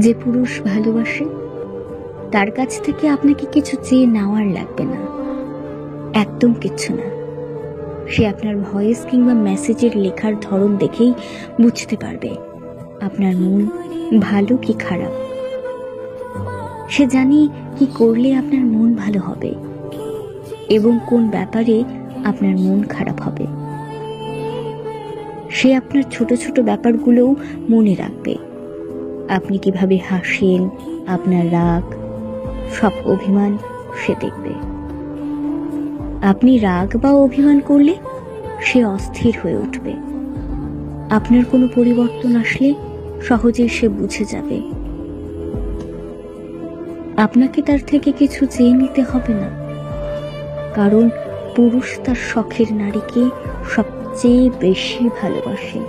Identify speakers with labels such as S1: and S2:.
S1: যে পুরুষ ভালোবাসে তার কাছ থেকে আপনাকে কিছু চেয়ে নেওয়ার লাগবে না, একদম কিচ্ছু না। সে আপনার ভয়েস কিংবা মেসেজের লেখার ধরন দেখেই বুঝতে পারবে আপনার মন ভালো কি খারাপ। সে জানি কি করলে আপনার মন ভালো হবে এবং কোন ব্যাপারে আপনার মন খারাপ হবে। সে আপনার ছোট ছোট ব্যাপারগুলোও মনে রাখবে। আপনি কিভাবে হাসেন, আপনার রাগ, সব অভিমান সে দেখবে। আপনি রাগ বা অভিমান করলে সে অস্থির হয়ে উঠবে। আপনার কোনো পরিবর্তন আসলে সহজেই সে বুঝে যাবে। আপনাকে তার থেকে কিছু চেয়ে নিতে হবে না, কারণ পুরুষ তার শখের নারীকে সবচেয়ে বেশি ভালোবাসে।